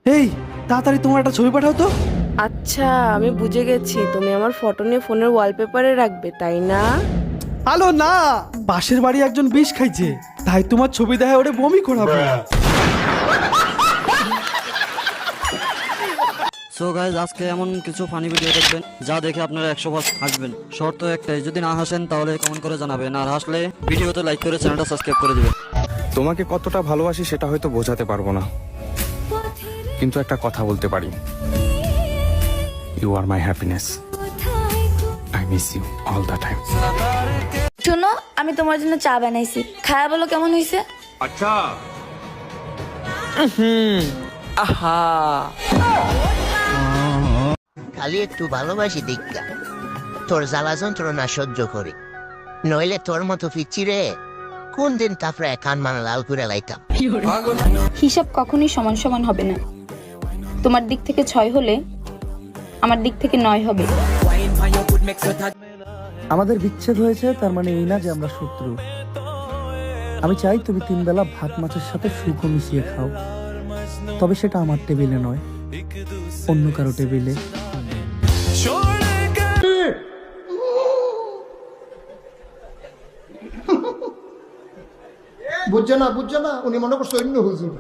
এই তাড়াতাড়ি তোমার একটা ছবি পাঠাও তো। আচ্ছা, আমি বুঝে গেছি, তুমি আমার ফটো নিয়ে ফোনের ওয়ালপেপারে রাখবে, তাই না? আলো না, পাশের বাড়ি একজন বিষ খাইছে, তাই তোমার ছবি দেখায় ওরে বমি করাবো। সো গাইজ, আজকে এমন কিছু ফানি ভিডিও দেখবেন যা দেখে আপনারা 100% হাসবেন। শর্ত একটাই, যদি না হাসেন তাহলে কমেন্ট করে জানাবেন, আর হাসলে ভিডিওতে লাইক করে চ্যানেলটা সাবস্ক্রাইব করে দিবেন। তোমাকে কতটা ভালোবাসি সেটা হয়তো বোঝাতে পারবো না, কিন্তু একটা কথা বলতে পারি, you are my happiness. I miss you all the time. শোনো, আমি তোমার জন্য চা বানাইছি, খায়া বলো কেমন হয়েছে। আচ্ছা। আহা, খালি একটু ভালোবাসি দীক্ষা, তোর জ্বালা যন্ত্রণা সহ্য করি, নইলে তোর মতো পিচ্ছি রে কোন দিন তারপরে কান মান লাল করে লাইতাম। হিসাব কখনোই সমান সমান হবে না, তোমার দিক থেকে 6 হলে আমার দিক থেকে 9 হবে। আমাদের বিচ্ছেদ হয়েছে তার মানে এই না যে আমরা শত্রু। আমি চাই তুমি 3 বেলা ভাত মাছের সাথে সুখও মিশিয়ে খাও, তবে সেটা আমার টেবিলে নয়, অন্য কারো টেবিলে। বুঝছো না উনি মনে করছো অন্য হুজুর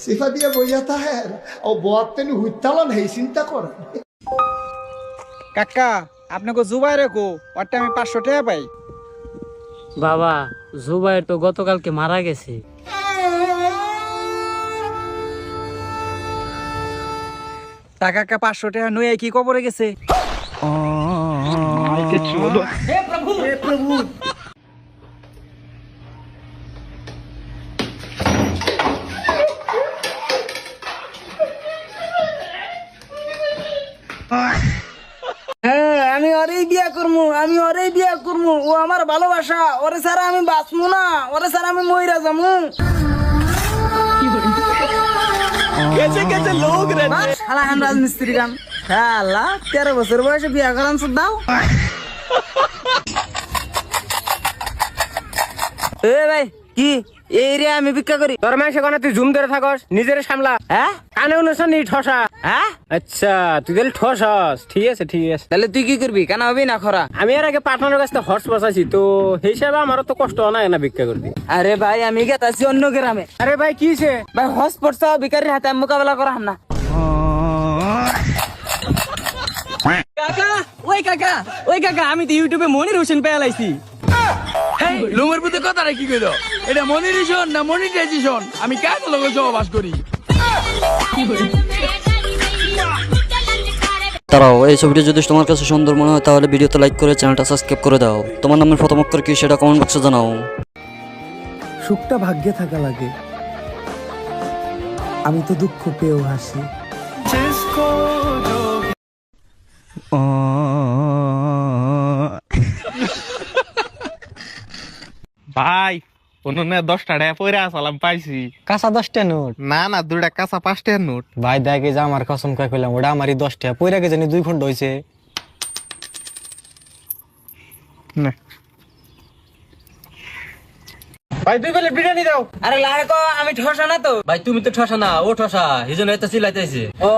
সিফা দিয়ে বইয়া তাহের ও বয়াত তেনি হুইতালন হেই চিন্তা করে। কাকা আপনাকে জুবাইরে কো ওরটা আমি 500 টাকা পাই। বাবা, জুবাইর তো গতকালকে মারা গেছে। টাকা 500 টাকা নয় কি কবরে গেছে। হ্যাঁ, আমি ওরেই বিয়া করবো, ও আমার ভালোবাসা, ওরে ছাড়া আমি বাঁচবো না, ওরে ছাড়া আমি মইরা যামু। লোক রে শালা হান রাজমিস্ত্রি গান শালা 13 বছর বয়সে বিয়া করান দাও। এ ভাই, কি এই রে আমি ভিক্ষা করি, তোর মাসে কোন তুই জুম ধরে থাকস, নিজের সামলা। হ্যাঁ, কানে উনছ নি ঠসা। হ্যাঁ আচ্ছা, তুই তাহলে ঠসস, ঠিক আছে তাহলে তুই কি করবি, কানা হবি না খরা। আমি এর আগে পাটনার কাছ থেকে হর্স বসাইছি, তো সেই হিসাবে আমারও তো কষ্ট হয় না ভিক্ষা করবি। আরে ভাই, আমি গেতাছি অন্য গ্রামে। আরে ভাই কিছে ভাই, হর্স পড়ছে ভিকারির হাতে মোকাবেলা করা হাম না। কাকা আমি তো ইউটিউবে মনির হোসেন পেয়ে লাইছি। লোমের প্রতি কথাটা কি কইলো, এটা মনিটাইজেশন না মনিটাইজেশন? আমি কাজ লগে সহবাস করি। তারাও এই ছবিটি যদি তোমার কাছে সুন্দর মনে হয় তাহলে ভিডিওতে লাইক করে চ্যানেলটা সাবস্ক্রাইব করে দাও। তোমার নামের প্রথম অক্ষর কি সেটা কমেন্ট বক্সে জানাও। সুখটা ভাগ্যে থাকা লাগে, আমি তো দুঃখ পেয়েও হাসি। ভাই অন্য 10 টাকা পয়রা আসলাম পাইছি। কাঁচা 10টা নোট? না 2টা কাঁচা 5 টাকার নোট। ভাই দেখে যে আমার কসম কা কইলাম, ওটা আমারই 10 টাকা পয়রা কে জানি 2 ঘন্টা হইছে। না ভাই, 2 প্লেট বিরিয়ানি দাও। আরে লায়ক, আমি ঠসা না তো। ভাই তুমি তো ঠসা না, ও ঠসা, এইজন্য এত চিল্লাইতেছে। ও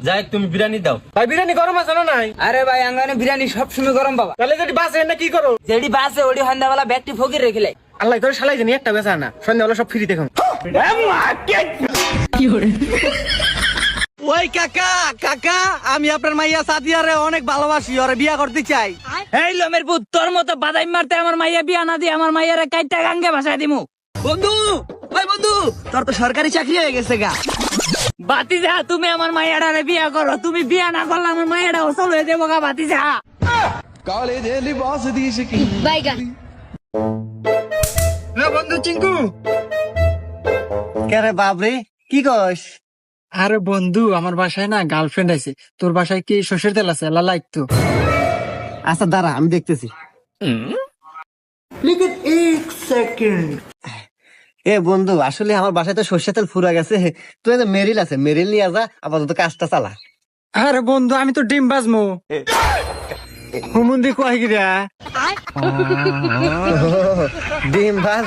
যাই, তুমি বিরিয়ানি দাও। ভাই বিরিয়ানি গরম আছে না নাই? আরে ভাই, আঙ্গানে বিরিয়ানি সব সময় গরম বাবা। তাহলে যদি বাসে না কি করো? যেডি বাসে ওডি সন্ধ্যাবেলা ব্যাগটি ফকির রেখে আল্লাহ তোর শালাই জানি একটা বেচা না, সন্ধ্যাবেলা সব ফ্রি দেখুন। ওই কাকা আমি আপনার মাইয়া সাদিয়ারে অনেক ভালোবাসি, ওরে বিয়া করতে চাই। এই লোমের পুত, তোর মতো বাদাই মারতে আমার মাইয়া বিয়া না দিয়ে আমার মাইয়ারে কাইটা গাঙ্গে ভাসায় দিমু। বন্ধু, ওই বন্ধু, তোর তো সরকারি চাকরি হয়ে গেছে গা। বাতিজা, তুমি আমার মাইয়ারে বিয়া করো, তুমি বিয়া না করলে আমার মাইয়াটা অসল হয়ে যাবো গা বাতিজা। বাইগান বন্ধু চিঙ্কু। কেরে বাবরে কি কস? আরে বন্ধু, আমার বাসায় না গার্লফ্রেন্ড আছে, তোর বাসায় কি সর্ষের তেল আছে? আল্লাহ লাইক তো। আচ্ছা দাঁড়া, আমি দেখতেছি। এ বন্ধু, আসলে আমার বাসায় তো সর্ষের তেল ফুরা গেছে, তুই মেরিল আছে, মেরিল নিয়ে যা, আপাতত কাজটা চালা। আরে বন্ধু, আমি তো ডিম বাজমো। হুমুন্দি কয় গিরা ডিম ভাজ